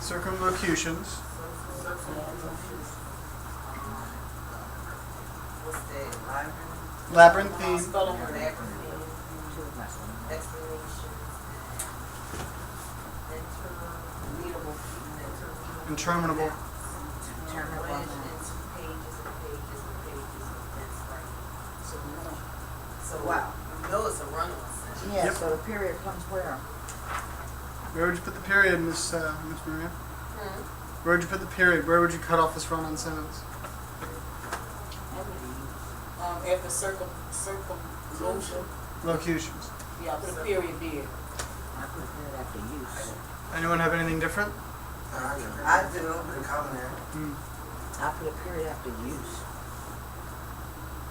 Circumlocutions. What's that? Labyrinthine. Interminable. So wow, you know it's a run-on sentence. Yeah, Yep. so the period comes where? Where would you put the period, Miss Maria? Where would you put the period? Where would you cut off this run-on sentence? After circumlocution, Locutions. yeah, put a period there. I put a period after use. Anyone have anything different? I do. I put a period after use.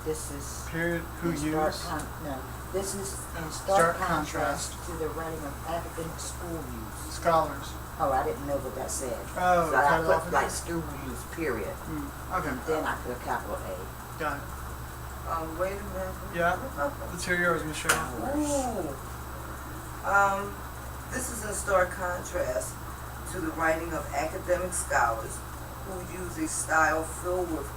This is Period. Who in stark use? no. This is in Stark stark contrast. contrast to the writing of academic school use. Scholars. Oh, I didn't know what that said. Oh, So I cut it off put of like this? school use, period. Okay. And then I put a capital A. Got it. Wait a minute. Yeah. Let's hear yours, Miss Cheryl. Ooh. This is in stark contrast to the writing of academic scholars who use a style filled with,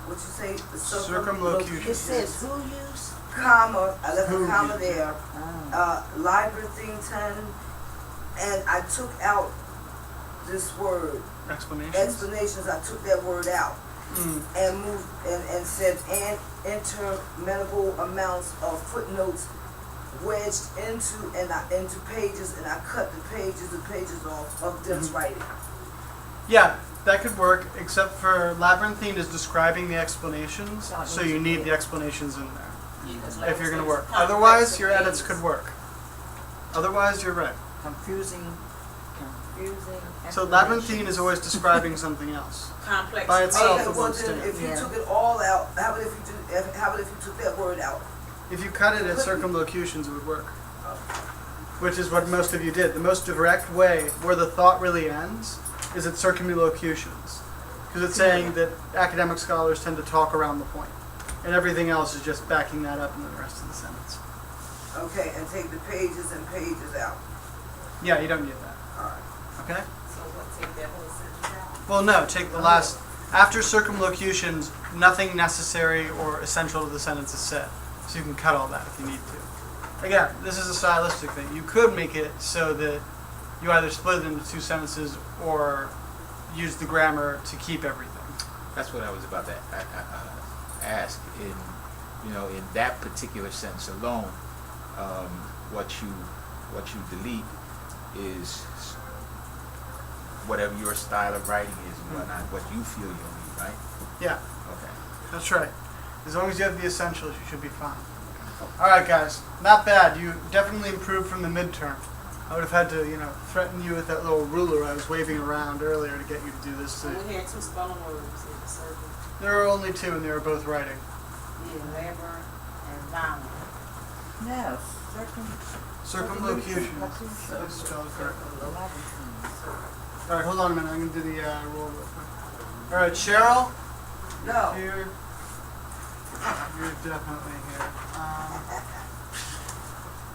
what you say, the Circumlocution. It says who use? comma, I left Who a comma use. there, Labyrinthine, and I took out this word, Explanations. explanations, I took that word out. Mm. And moved and said and interminable amounts of footnotes wedged into pages, and I cut the pages off of this writing. Yeah, that could work, except for labyrinthine is describing the explanations, so you need the explanations in there if you're going to work. Otherwise, your edits could work. Otherwise, you're right. Confusing. So labyrinthine is always describing something else. Complex. By itself, Okay, it well won't then, stand. if you Yeah. took it all out, how about if you took that word out? If you cut it at circumlocutions, it would work. Which is what most of you did. The most direct way, where the thought really ends, is at circumlocutions. Because it's saying that academic scholars tend to talk around the point. And everything else is just backing that up in the rest of the sentence. Okay, and take the pages and pages out. Yeah, you don't need that. All right. Okay? So what, take that whole sentence out? Well, no, take the last. After circumlocutions, nothing necessary or essential to the sentence is said. So you can cut all that if you need to. Again, this is a stylistic thing. You could make it so that you either split it into two sentences or use the grammar to keep everything. That's what I was about to ask. In that particular sentence alone, what you delete is whatever your style of writing is and whatnot, what you feel you'll need, right? Yeah, Okay. that's right. As long as you have the essentials, you should be fine. All right, guys, not bad. You definitely improved from the midterm. I would have had to, threaten you with that little ruler I was waving around earlier to get you to do this. So we had two spelling words in the circle. There were only two, and they were both writing. Yeah, labyrinth and violent. No, Circumlocutions. That's spelled correctly. All right, hold on a minute. I'm going to do the roll real quick. All right, Cheryl. No. Here. You're definitely here.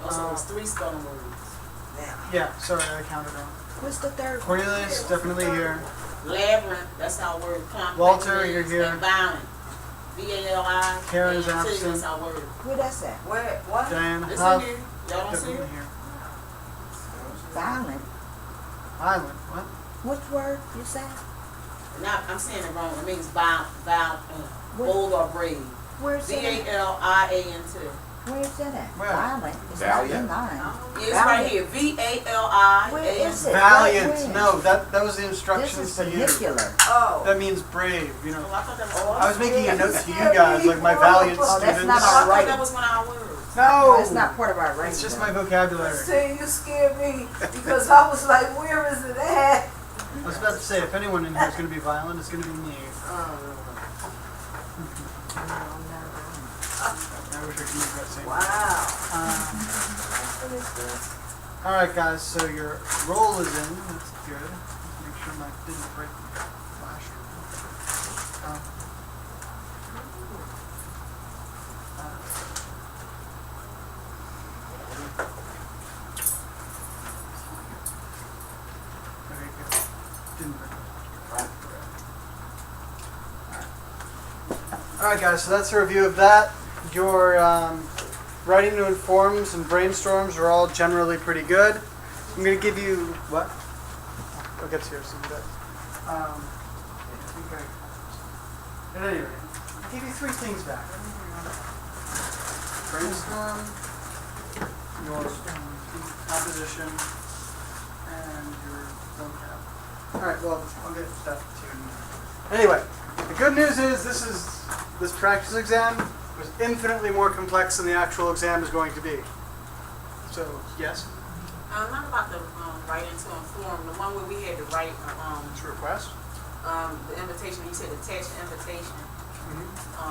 Also, it's three spelling words. Now. Yeah, sorry, I counted wrong. What's the third one? Cornelius, definitely here. Labyrinth, that's our word. Complex Walter, you're words, here. And violent. V-A-L-I. Karen is A-N-T, absent. That's our word. Where that's at? Where? What? Diane It's Huff, in here. Y'all don't see definitely it? here. Violent. Island, what? Which word you said? Not, I'm saying it wrong. It means bold or brave. Where's that at? V-A-L-I-A-N-T. Where's that at? Where? Violent. It's not in Valiant. mine. Yeah, it's right here. V-A-L-I-A-N-T. Where is it? Valiant. Where? No, that was the This instructions is to you. vernacular. Oh. That means brave, Oh, I thought that was I was making a note to you Yeah, guys, like my valiant Oh, that's students. not I thought Right. that was one of our words. No, No! it's not part of our writing. It's just though. my vocabulary. See, you scared me because I was like, where is it at? I was about to say, if anyone in here is going to be violent, it's going to be me. I wish I could use that same. Wow. All right, guys. So your roll is in. That's good. Just make sure my didn't break the flash. Okay, good. Didn't bring it. All right, guys. So that's a review of that. Your writing to informs and brainstorms are all generally pretty good. I'm going to give you what? I'll get to yours in a bit. At any rate, I'll give you 3 things back. Brainstorm, your composition, and your vocab. Alright, well, I'll get that to you in a minute. Anyway, the good news is this practice exam was infinitely more complex than the actual exam is going to be. So, yes? Not about the writing to inform, the one where we had to write It's a request? the invitation, you said attach the invitation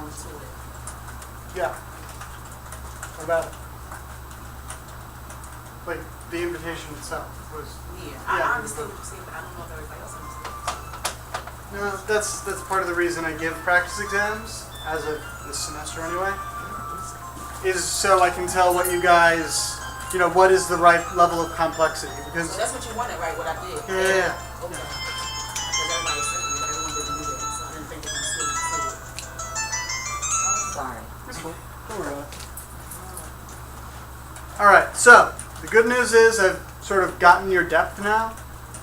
to it. Yeah. What about it? Like, the invitation itself was... Yeah, Yeah. I understood what you said, but I don't know if everybody else understood. No, that's part of the reason I give practice exams, as of this semester anyway, is so I can tell what you guys, what is the right level of complexity. So Because, that's what you wanted, right? What I did. yeah. Okay. Because everybody was saying that everyone didn't do that, so I didn't think it was still. Sorry. It's cool. Don't worry about it. Alright, so, the good news is I've sort of gotten your depth now,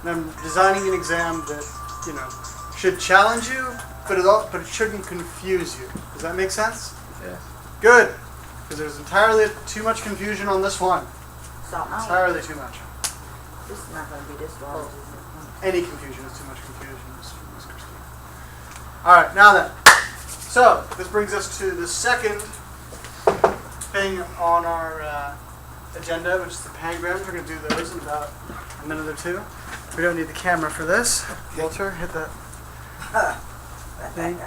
and I'm designing an exam that, should challenge you, but it shouldn't confuse you. Does that make sense? Yeah. Good, because there's entirely too much confusion on this one. So Entirely too much. this is not gonna be this large, is it? Any confusion is too much confusion, Miss Christine. Alright, now then. So, this brings us to the second thing on our agenda, which is the pangrams. We're going to do those in about a minute or two. We don't need the camera for this. Walter, hit that thing.